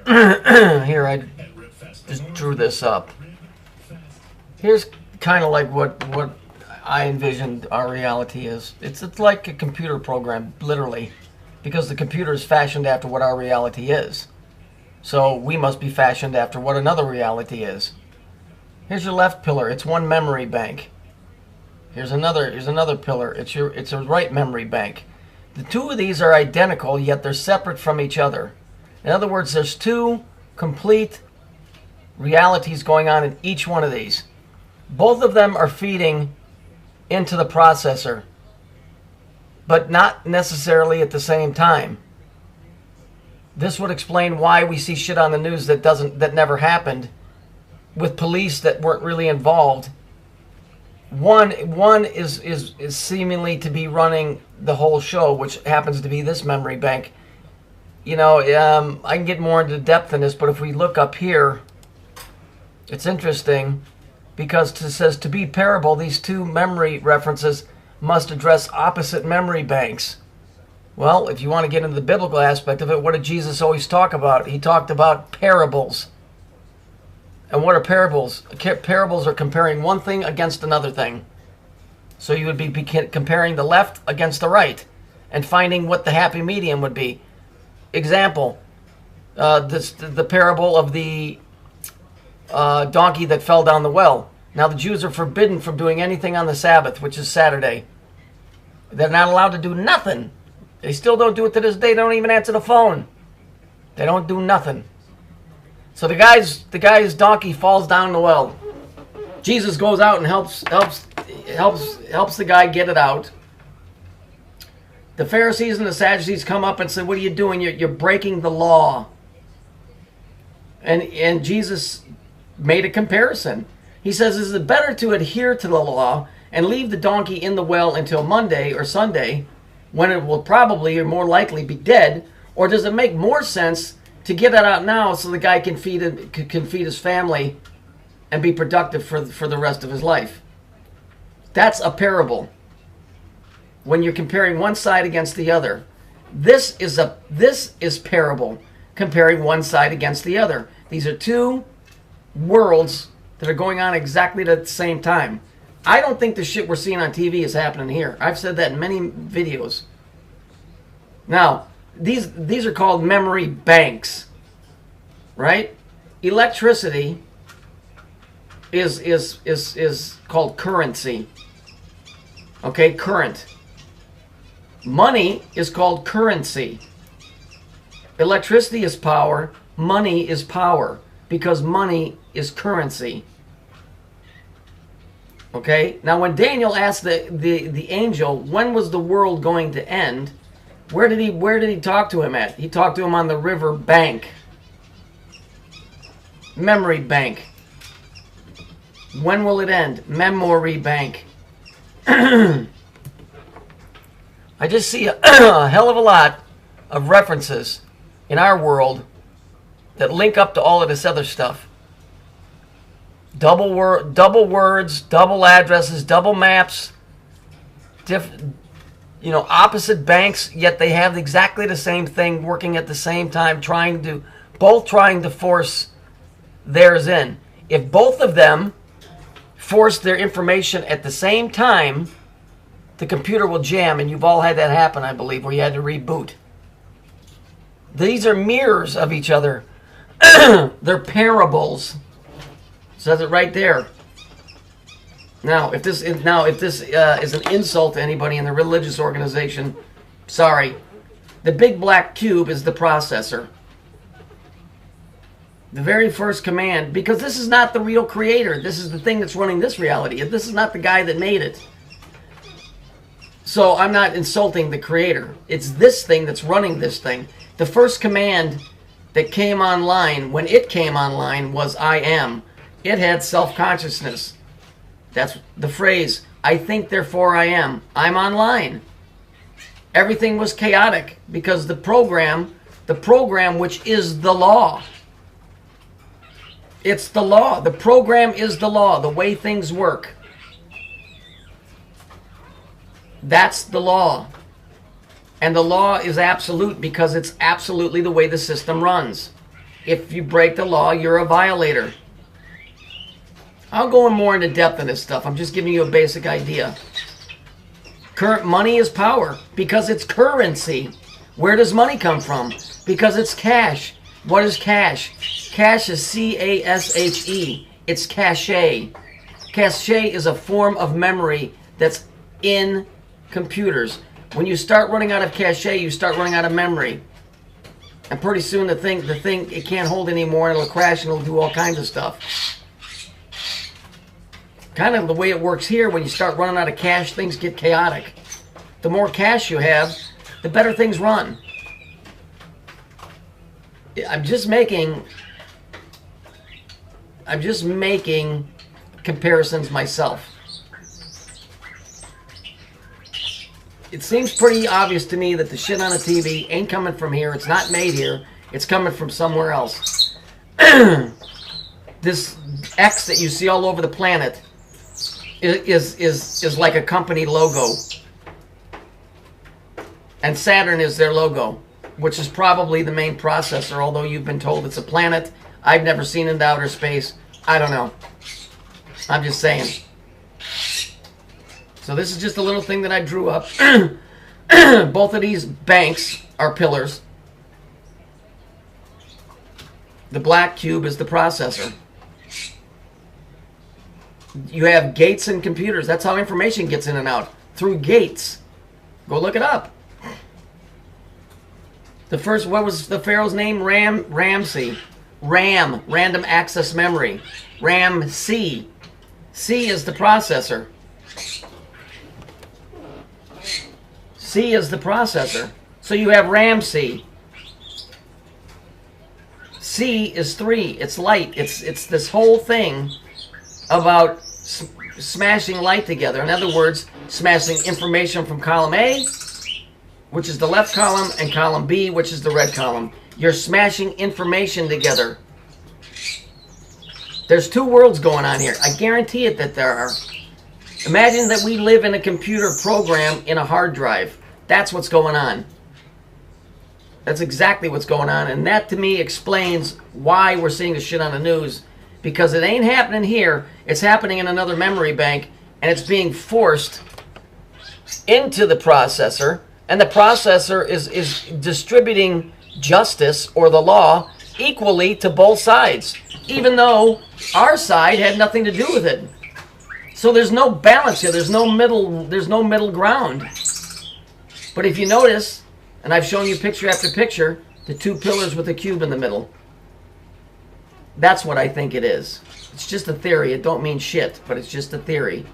Here, I just drew this up. Here's kind of like what I envisioned our reality is. It's like a computer program, literally, because the computer is fashioned after what our reality is. So we must be fashioned after what another reality is. Here's your left pillar. It's one memory bank. Here's another pillar. It's a right memory bank. The two of these are identical, yet they're separate from each other. In other words, there's two complete realities going on in each one of these. Both of them are feeding into the processor, but not necessarily at the same time. This would explain why we see shit on the news that never happened, with police that weren't really involved. One is seemingly to be running the whole show, which happens to be this memory bank. You know, I can get more into depth in this, but if we look up here, it's interesting because it says to be parable, these two memory references must address opposite memory banks. Well, if you want to get into the biblical aspect of it, what did Jesus always talk about? He talked about parables. And what are parables? Parables are comparing one thing against another thing. So you would be comparing the left against the right and finding what the happy medium would be. Example, the parable of the donkey that fell down the well. Now the Jews are forbidden from doing anything on the Sabbath, which is Saturday. They're not allowed to do nothing. They still don't do it to this day. They don't even answer the phone. They don't do nothing. So the guy's donkey falls down the well. Jesus goes out and helps the guy get it out. The Pharisees and the Sadducees come up and say, "What are you doing? You're breaking the law." And Jesus made a comparison. He says, "Is it better to adhere to the law and leave the donkey in the well until Monday or Sunday, when it will probably or more likely be dead, or does it make more sense to get it out now so the guy can feed his family and be productive for the rest of his life?" That's a parable. When you're comparing one side against the other, this is parable, comparing one side against the other. These are two worlds that are going on exactly at the same time. I don't think the shit we're seeing on TV is happening here. I've said that in many videos. Now, these are called memory banks, right? Electricity is called currency. Okay, current. Money is called currency. Electricity is power. Money is power, because money is currency. Okay? Now, when Daniel asked the angel, when was the world going to end, where did he talk to him at? He talked to him on the river bank. Memory bank. When will it end? Memory bank. I just see a hell of a lot of references in our world that link up to all of this other stuff. Double words, double addresses, double maps, opposite banks, yet they have exactly the same thing working at the same time, both trying to force theirs in. If both of them force their information at the same time, the computer will jam, and you've all had that happen, I believe, where you had to reboot. These are mirrors of each other. They're parables. Says it right there. Now, if this is an insult to anybody in the religious organization, sorry. The big black cube is the processor. The very first command, because this is not the real creator. This is the thing that's running this reality. This is not the guy that made it. So I'm not insulting the creator. It's this thing that's running this thing. The first command that came online, when it came online, was I am. It had self-consciousness. That's the phrase, I think, therefore I am. I'm online. Everything was chaotic because the program which is the law. It's the law. The program is the law, the way things work. That's the law. And the law is absolute because it's absolutely the way the system runs. If you break the law, you're a violator. I'll go in more into depth in this stuff. I'm just giving you a basic idea. Current money is power because it's currency. Where does money come from? Because it's cash. What is cash? Cash is C-A-S-H-E. It's cachet. Cachet is a form of memory that's in computers. When you start running out of cachet, you start running out of memory. And pretty soon the thing, it can't hold anymore, and it'll crash and it'll do all kinds of stuff. Kind of the way it works here, when you start running out of cash, things get chaotic. The more cash you have, the better things run. I'm just making comparisons myself. It seems pretty obvious to me that the shit on the TV ain't coming from here. It's not made here. It's coming from somewhere else. This X that you see all over the planet is like a company logo. And Saturn is their logo, which is probably the main processor, although you've been told it's a planet. I've never seen into outer space. I don't know. I'm just saying. So this is just a little thing that I drew up. Both of these banks are pillars. The black cube is the processor. You have gates and computers. That's how information gets in and out. Through gates. Go look it up. The first, what was the pharaoh's name? Ramsey. RAM, random access memory. RAM-C. C is the processor. C is the processor. So you have RAM-C. C is 3. It's light. It's this whole thing about smashing light together. In other words, smashing information from column A, which is the left column, and column B, which is the red column. You're smashing information together. There's two worlds going on here. I guarantee it that there are. Imagine that we live in a computer program in a hard drive. That's what's going on. That's exactly what's going on. And that, to me, explains why we're seeing the shit on the news. Because it ain't happening here. It's happening in another memory bank. And it's being forced into the processor. And the processor is distributing justice or the law equally to both sides. Even though our side had nothing to do with it. So there's no balance here. There's no middle ground. But if you notice, and I've shown you picture after picture, the two pillars with a cube in the middle. That's what I think it is. It's just a theory. It don't mean shit, but it's just a theory.